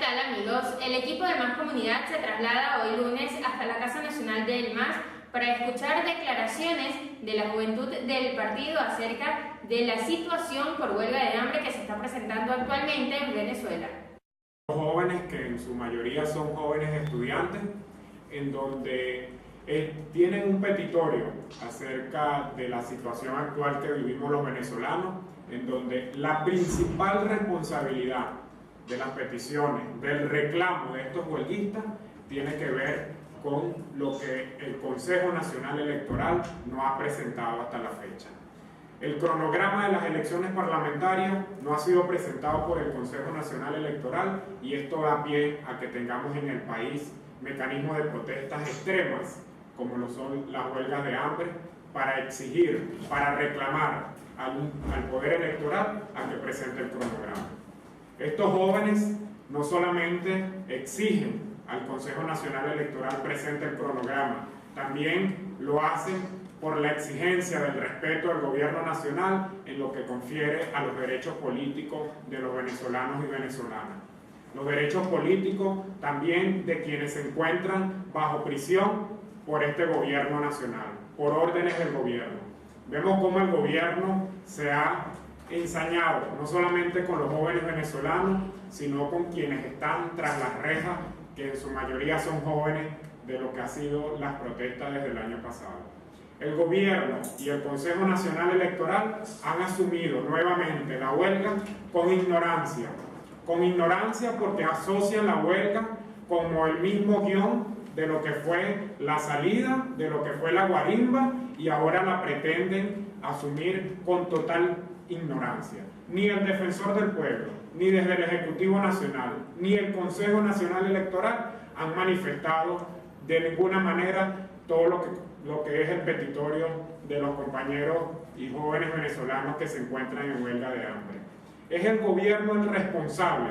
tal, amigos? El equipo de MAS Comunidad se traslada hoy lunes hasta la Casa Nacional del MAS para escuchar declaraciones de la juventud del partido acerca de la situación por huelga de hambre que se está presentando actualmente en Venezuela. Jóvenes que en su mayoría son jóvenes estudiantes, en donde tienen un petitorio acerca de la situación actual que vivimos los venezolanos, en donde la principal responsabilidad de las peticiones, del reclamo de estos huelguistas, tiene que ver con lo que el Consejo Nacional Electoral no ha presentado hasta la fecha. El cronograma de las elecciones parlamentarias no ha sido presentado por el Consejo Nacional Electoral y esto da pie a que tengamos en el país mecanismos de protestas extremas, como lo son las huelgas de hambre, para exigir, para reclamar al Poder Electoral a que presente el cronograma. Estos jóvenes no solamente exigen al Consejo Nacional Electoral presente el cronograma, también lo hacen por la exigencia del respeto del gobierno nacional en lo que confiere a los derechos políticos de los venezolanos y venezolanas. Los derechos políticos también de quienes se encuentran bajo prisión por este gobierno nacional, por órdenes del gobierno. Vemos cómo el gobierno se ha ensañado, no solamente con los jóvenes venezolanos, sino con quienes están tras las rejas, que en su mayoría son jóvenes de lo que han sido las protestas desde el año pasado. El gobierno y el Consejo Nacional Electoral han asumido nuevamente la huelga con ignorancia porque asocian la huelga como el mismo guión de lo que fue la salida, de lo que fue la guarimba, y ahora la pretenden asumir con total ignorancia. Ni el Defensor del Pueblo, ni desde el Ejecutivo Nacional, ni el Consejo Nacional Electoral han manifestado de ninguna manera todo lo que es el petitorio de los compañeros y jóvenes venezolanos que se encuentran en huelga de hambre. Es el gobierno el responsable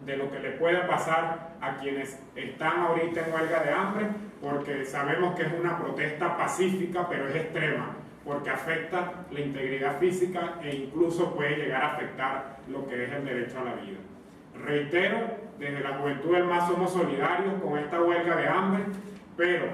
de lo que le pueda pasar a quienes están ahorita en huelga de hambre, porque sabemos que es una protesta pacífica, pero es extrema, porque afecta la integridad física e incluso puede llegar a afectar lo que es el derecho a la vida. Reitero, desde la Juventud del MAS somos solidarios con esta huelga de hambre, pero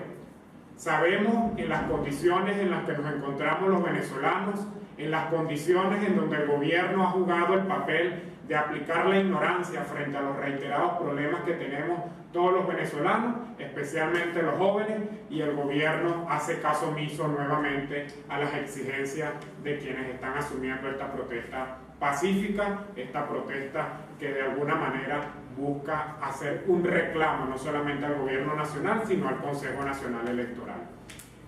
sabemos en las condiciones en las que nos encontramos los venezolanos, en las condiciones en donde el gobierno ha jugado el papel de aplicar la ignorancia frente a los reiterados problemas que tenemos todos los venezolanos, especialmente los jóvenes, y el gobierno hace caso omiso nuevamente a las exigencias de quienes están asumiendo esta protesta pacífica, esta protesta que de alguna manera busca hacer un reclamo no solamente al gobierno nacional, sino al Consejo Nacional Electoral.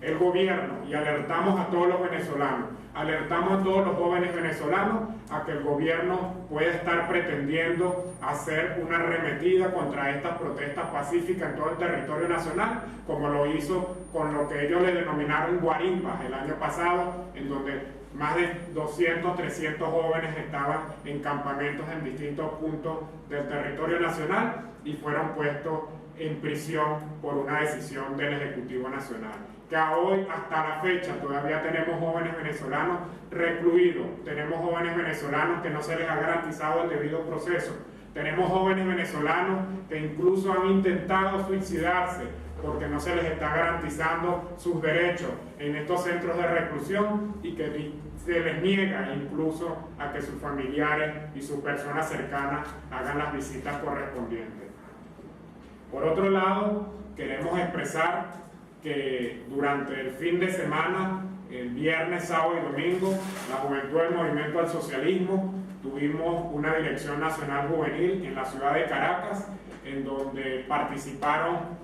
El gobierno, y alertamos a todos los venezolanos, alertamos a todos los jóvenes venezolanos a que el gobierno puede estar pretendiendo hacer una arremetida contra estas protestas pacíficas en todo el territorio nacional, como lo hizo con lo que ellos le denominaron guarimbas el año pasado, en donde más de 200, 300 jóvenes estaban en campamentos en distintos puntos del territorio nacional y fueron puestos en prisión por una decisión del Ejecutivo Nacional. Que hoy, hasta la fecha, todavía tenemos jóvenes venezolanos recluidos, tenemos jóvenes venezolanos que no se les ha garantizado el debido proceso, tenemos jóvenes venezolanos que incluso han intentado suicidarse porque no se les está garantizando sus derechos en estos centros de reclusión y que se les niega incluso a que sus familiares y sus personas cercanas hagan las visitas correspondientes. Por otro lado, queremos expresar que durante el fin de semana, el viernes, sábado y domingo, la Juventud del Movimiento al Socialismo tuvimos una dirección nacional juvenil en la ciudad de Caracas, en donde participaron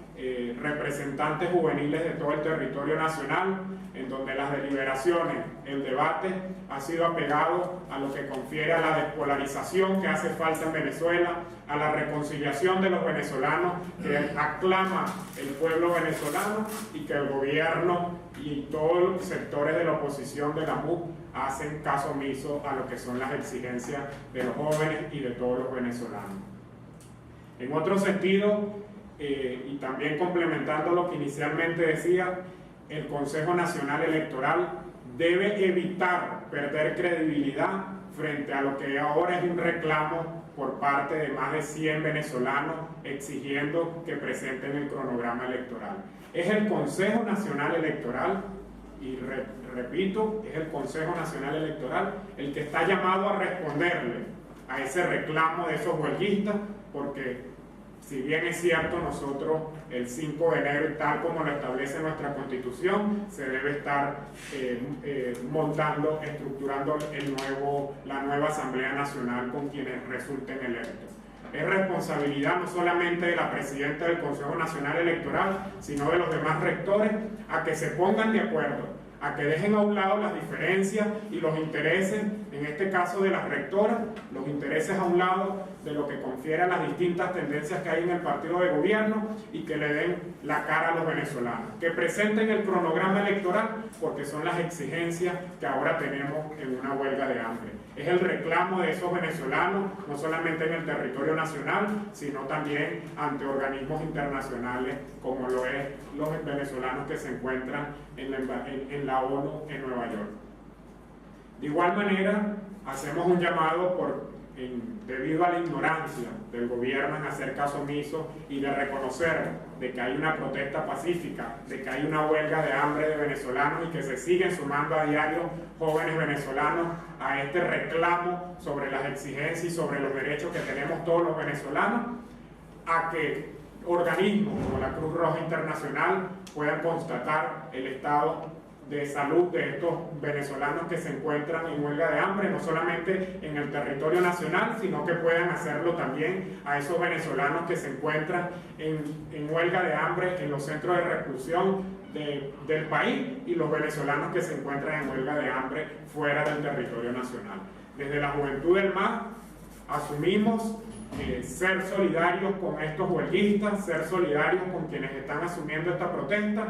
representantes juveniles de todo el territorio nacional, en donde las deliberaciones, el debate ha sido apegado a lo que confiere a la despolarización que hace falta en Venezuela, a la reconciliación de los venezolanos que aclama el pueblo venezolano y que el gobierno y todos los sectores de la oposición de la MUC hacen caso omiso a lo que son las exigencias de los jóvenes y de todos los venezolanos. En otro sentido, y también complementando lo que inicialmente decía, el Consejo Nacional Electoral debe evitar perder credibilidad frente a lo que ahora es un reclamo por parte de más de 100 venezolanos exigiendo que presenten el cronograma electoral. Es el Consejo Nacional Electoral, y repito, es el Consejo Nacional Electoral el que está llamado a responderle a ese reclamo de esos huelguistas, porque si bien es cierto, nosotros el 5 de enero, tal como lo establece nuestra Constitución, se debe estar montando, estructurando la nueva Asamblea Nacional con quienes resulten electos. Es responsabilidad no solamente de la presidenta del Consejo Nacional Electoral, sino de los demás rectores, a que se pongan de acuerdo, a que dejen a un lado las diferencias y los intereses, en este caso de las rectoras, los intereses a un lado de lo que confiere a las distintas tendencias que hay en el partido de gobierno, y que le den la cara a los venezolanos, que presenten el cronograma electoral, porque son las exigencias que ahora tenemos en una huelga de hambre. Es el reclamo de esos venezolanos, no solamente en el territorio nacional, sino también ante organismos internacionales, como lo es los venezolanos que se encuentran en la ONU en Nueva York. De igual manera, hacemos un llamado debido a la ignorancia del gobierno en hacer caso omiso y de reconocer de que hay una protesta pacífica, de que hay una huelga de hambre de venezolanos y que se siguen sumando a diario jóvenes venezolanos a este reclamo sobre las exigencias y sobre los derechos que tenemos todos los venezolanos, a que organismos como la Cruz Roja Internacional puedan constatar el estado de salud de estos venezolanos que se encuentran en huelga de hambre, no solamente en el territorio nacional, sino que puedan hacerlo también a esos venezolanos que se encuentran en huelga de hambre en los centros de reclusión del país, y los venezolanos que se encuentran en huelga de hambre fuera del territorio nacional. Desde la Juventud del MAS asumimos ser solidarios con estos huelguistas, ser solidarios con quienes están asumiendo esta protesta,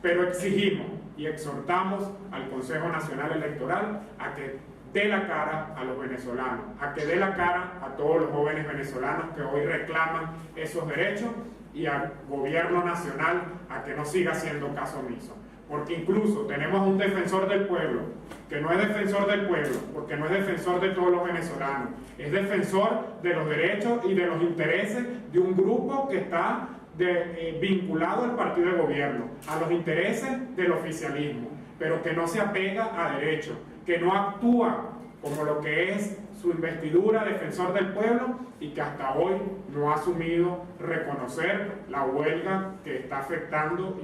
pero exigimos y exhortamos al Consejo Nacional Electoral a que dé la cara a los venezolanos, a que dé la cara a todos los jóvenes venezolanos que hoy reclaman esos derechos, y al gobierno nacional a que no siga haciendo caso omiso. Porque incluso tenemos un defensor del pueblo, que no es defensor del pueblo, porque no es defensor de todos los venezolanos, es defensor de los derechos y de los intereses de un grupo que está vinculado al partido de gobierno, a los intereses del oficialismo, pero que no se apega a derechos, que no actúa como lo que es su investidura, defensor del pueblo, y que hasta hoy no ha asumido reconocer la huelga que está afectando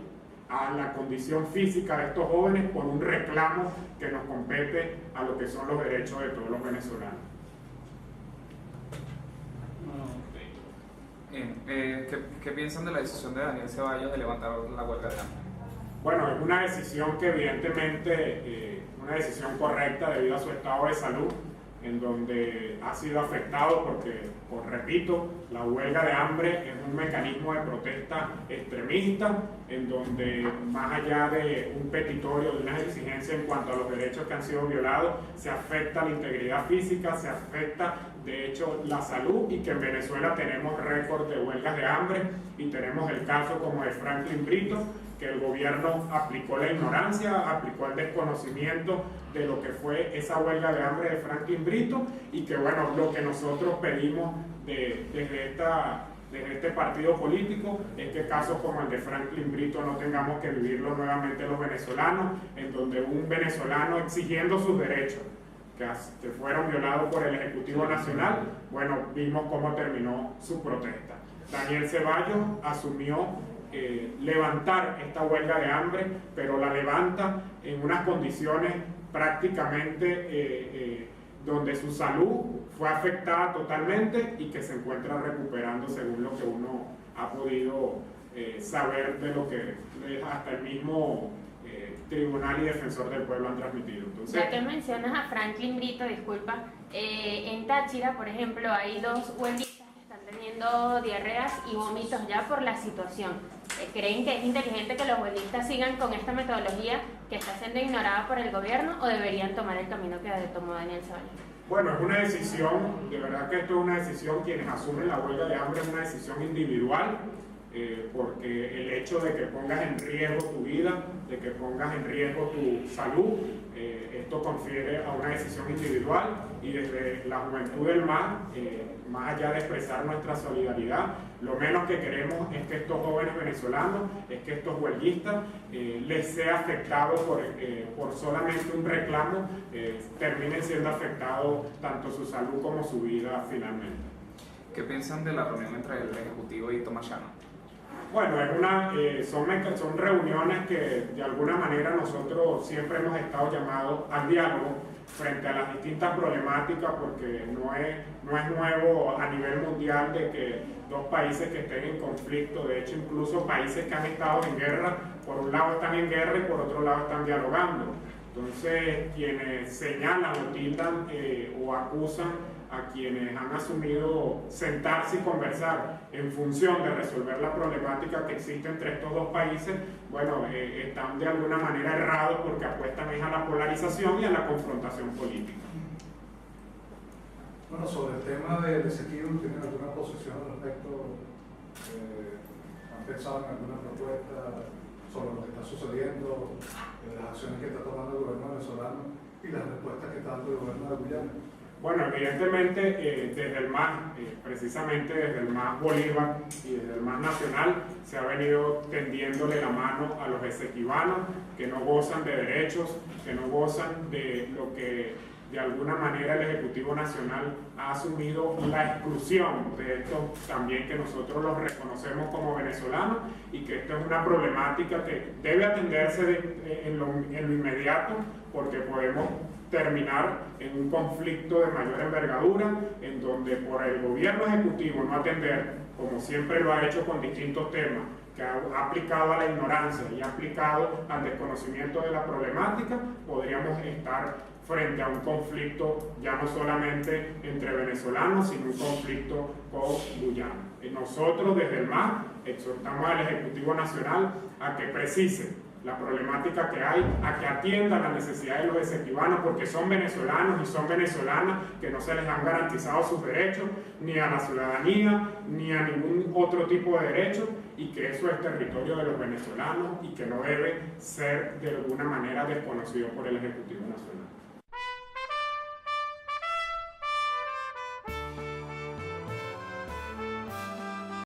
a la condición física de estos jóvenes por un reclamo que nos compete a lo que son los derechos de todos los venezolanos. Bien, ¿qué piensan de la decisión de Daniel Ceballos de levantar la huelga de hambre? Bueno, es una decisión que evidentemente, una decisión correcta debido a su estado de salud, en donde ha sido afectado porque, repito, la huelga de hambre es un mecanismo de protesta extremista, en donde más allá de un petitorio, de una exigencia en cuanto a los derechos que han sido violados, se afecta la integridad física, se afecta de hecho la salud, y que en Venezuela tenemos récord de huelgas de hambre, y tenemos el caso como de Franklin Brito, que el gobierno aplicó la ignorancia, aplicó el desconocimiento de lo que fue esa huelga de hambre de Franklin Brito, y que bueno, lo que nosotros pedimos desde este partido político es que casos como el de Franklin Brito no tengamos que vivirlo nuevamente los venezolanos, en donde un venezolano exigiendo sus derechos que fueron violados por el Ejecutivo Nacional, bueno, vimos cómo terminó su protesta. Daniel Ceballos asumió levantar esta huelga de hambre, pero la levanta en unas condiciones prácticamente donde su salud fue afectada totalmente y que se encuentra recuperando, según lo que uno ha podido saber de lo que hasta el mismo Tribunal y Defensor del Pueblo han transmitido. Entonces, ya que mencionas a Franklin Brito, disculpa, en Táchira, por ejemplo, hay 2 huelguistas que están teniendo diarreas y vómitos ya por la situación. ¿Creen que es inteligente que los huelguistas sigan con esta metodología que está siendo ignorada por el gobierno, o deberían tomar el camino que tomó Daniel Ceballos? Bueno, es una decisión, de verdad que esto es una decisión, quienes asumen la huelga de hambre es una decisión individual. porque el hecho de que pongas en riesgo tu vida, de que pongas en riesgo tu salud, esto confiere a una decisión individual, y desde la juventud del MAS, más allá de expresar nuestra solidaridad, lo menos que queremos es que estos jóvenes venezolanos, es que estos huelguistas les sea afectado por solamente un reclamo, terminen siendo afectados tanto su salud como su vida finalmente. ¿Qué piensan de la reunión entre el Ejecutivo y Tomás Llano? Bueno, son reuniones que de alguna manera nosotros siempre hemos estado llamados al diálogo frente a las distintas problemáticas, porque no es nuevo a nivel mundial de que dos países que estén en conflicto, de hecho incluso países que han estado en guerra, por un lado están en guerra y por otro lado están dialogando. Entonces, quienes señalan o tildan o acusan a quienes han asumido sentarse y conversar en función de resolver la problemática que existe entre estos dos países, bueno, están de alguna manera errados, porque apuestan a la polarización y a la confrontación política. Bueno, sobre el tema de Esequibo, ¿tienen alguna posición al respecto? ¿Han pensado en alguna propuesta sobre lo que está sucediendo, las acciones que está tomando el gobierno venezolano y las respuestas que está dando el gobierno de Guyana? Bueno, evidentemente desde el MAS, precisamente desde el MAS Bolívar y desde el MAS Nacional, se ha venido tendiéndole la mano a los esequibanos que no gozan de derechos, que no gozan de lo que de alguna manera el Ejecutivo Nacional ha asumido, la exclusión de esto también, que nosotros los reconocemos como venezolanos, y que esto es una problemática que debe atenderse en lo inmediato, porque podemos terminar en un conflicto de mayor envergadura, en donde por el gobierno ejecutivo no atender, como siempre lo ha hecho con distintos temas, que ha aplicado a la ignorancia y ha aplicado al desconocimiento de la problemática, podríamos estar frente a un conflicto ya no solamente entre venezolanos, sino un conflicto con Guyana. Nosotros desde el MAS exhortamos al Ejecutivo Nacional a que precise la problemática que hay, a que atienda las necesidades de los esequibanos, porque son venezolanos y son venezolanas que no se les han garantizado sus derechos, ni a la ciudadanía, ni a ningún otro tipo de derecho, y que eso es territorio de los venezolanos y que no debe ser de alguna manera desconocido por el Ejecutivo Nacional.